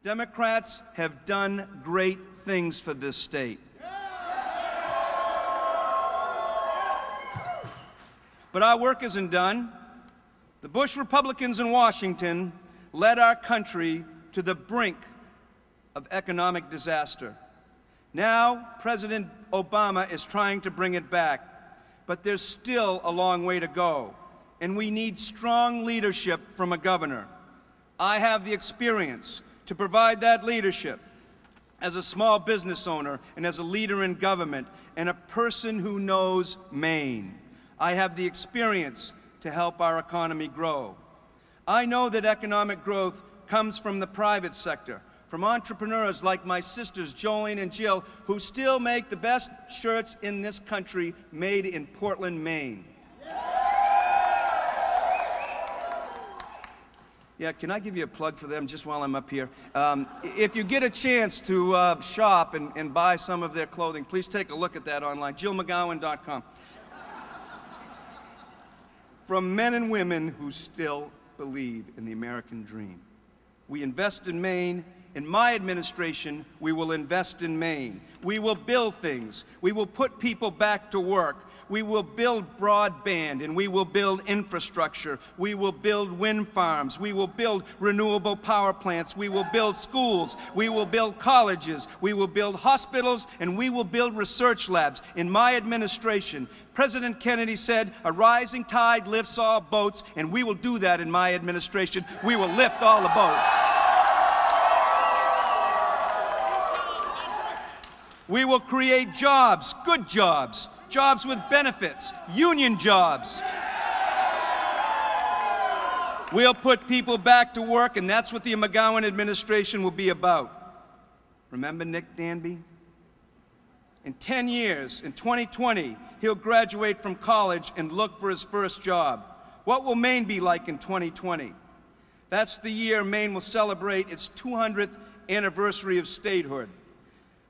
Democrats have done great things for this state. But our work isn't done. The Bush Republicans in Washington led our country to the brink of economic disaster. Now, President Obama is trying to bring it back, but there's still a long way to go, and we need strong leadership from a governor. I have the experience to provide that leadership as a small business owner and as a leader in government and a person who knows Maine. I have the experience to help our economy grow. I know that economic growth comes from the private sector, from entrepreneurs like my sisters Jolene and Jill, who still make the best shirts in this country, made in Portland, Maine. Yeah, can I give you a plug for them just while I'm up here? If you get a chance to shop and buy some of their clothing, please take a look at that online, JillMcGowan.com. From men and women who still believe in the American dream. We invest in Maine. In my administration, we will invest in Maine. We will build things. We will put people back to work. We will build broadband, and we will build infrastructure. We will build wind farms. We will build renewable power plants. We will build schools. We will build colleges. We will build hospitals, and we will build research labs. In my administration, President Kennedy said, "A rising tide lifts all boats," and we will do that in my administration. We will lift all the boats. We will create jobs, good jobs, jobs with benefits, union jobs. We'll put people back to work, and that's what the McGowan administration will be about. Remember Nick Danby? In 10 years, in 2020, he'll graduate from college and look for his first job. What will Maine be like in 2020? That's the year Maine will celebrate its 200th anniversary of statehood.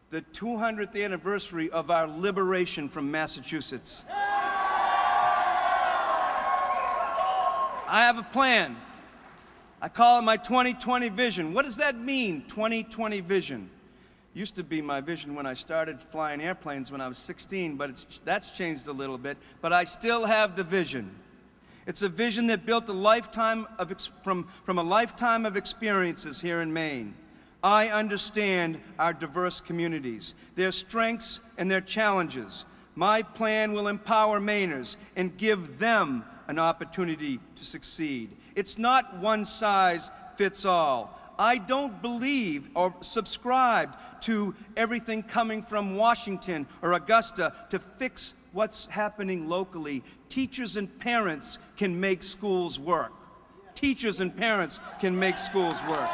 The 200th anniversary of our liberation from Massachusetts. I have a plan. I call it my 2020 vision. What does that mean, 2020 vision? Used to be my vision when I started flying airplanes when I was 16, but that's changed a little bit. But I still have the vision. It's a vision that built a lifetime of from a lifetime of experiences here in Maine. I understand our diverse communities, their strengths and their challenges. My plan will empower Mainers and give them an opportunity to succeed. It's not one size fits all. I don't believe or subscribe to everything coming from Washington or Augusta to fix what's happening locally. Teachers and parents can make schools work. Teachers and parents can make schools work.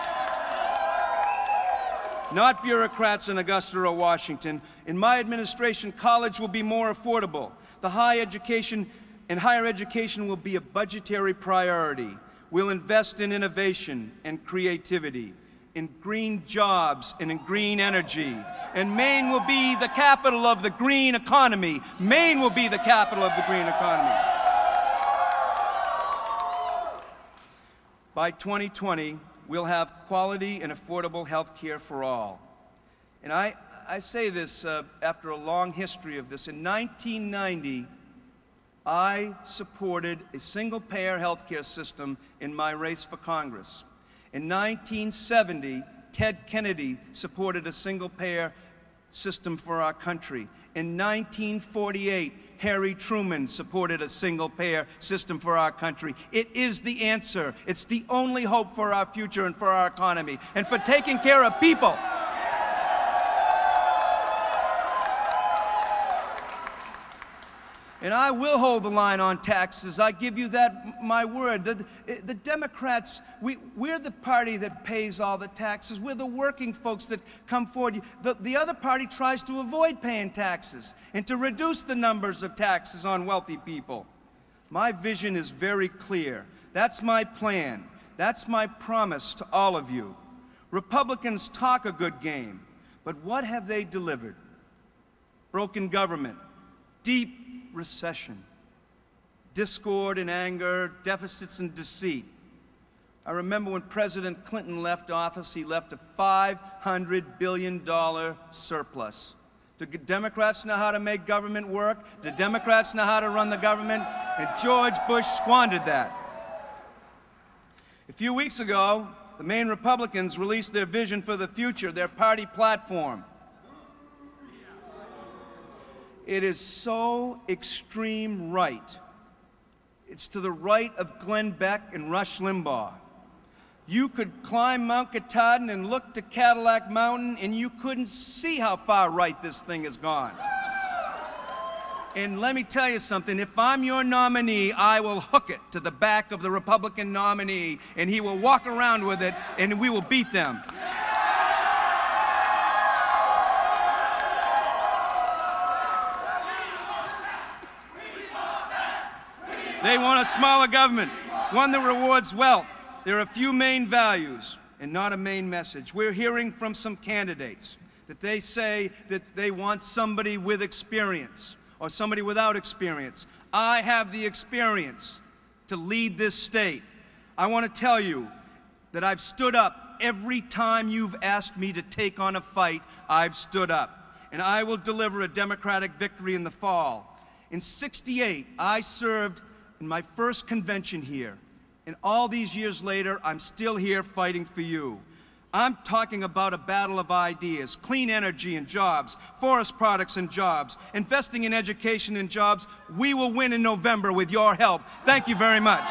Not bureaucrats in Augusta or Washington. In my administration, college will be more affordable. The higher education will be a budgetary priority. We'll invest in innovation and creativity, in green jobs and in green energy. And Maine will be the capital of the green economy. Maine will be the capital of the green economy. By 2020, we'll have quality and affordable health care for all. And I say this after a long history of this. In 1990, I supported a single-payer health care system in my race for Congress. In 1970, Ted Kennedy supported a single-payer system for our country. In 1948, Harry Truman supported a single-payer system for our country. It is the answer. It's the only hope for our future and for our economy and for taking care of people. And I will hold the line on taxes. I give you that, my word. The Democrats, we're the party that pays all the taxes. We're the working folks that come forward. The other party tries to avoid paying taxes and to reduce the numbers of taxes on wealthy people. My vision is very clear. That's my plan. That's my promise to all of you. Republicans talk a good game, but what have they delivered? Broken government, deep recession, discord and anger, deficits and deceit. I remember when President Clinton left office, he left a $500 billion surplus. Do Democrats know how to make government work? Do Democrats know how to run the government? And George Bush squandered that. A few weeks ago, the Maine Republicans released their vision for the future, their party platform. It is so extreme right. It's to the right of Glenn Beck and Rush Limbaugh. You could climb Mount Katahdin and look to Cadillac Mountain, and you couldn't see how far right this thing has gone. And let me tell you something, if I'm your nominee, I will hook it to the back of the Republican nominee, and he will walk around with it, and we will beat them. They want a smaller government, one that rewards wealth. There are a few main values and not a main message. We're hearing from some candidates that they say that they want somebody with experience or somebody without experience. I have the experience to lead this state. I want to tell you that I've stood up every time you've asked me to take on a fight. I've stood up, and I will deliver a Democratic victory in the fall. In '68, I served in my first convention here. And all these years later, I'm still here fighting for you. I'm talking about a battle of ideas, clean energy and jobs, forest products and jobs, investing in education and jobs. We will win in November with your help. Thank you very much.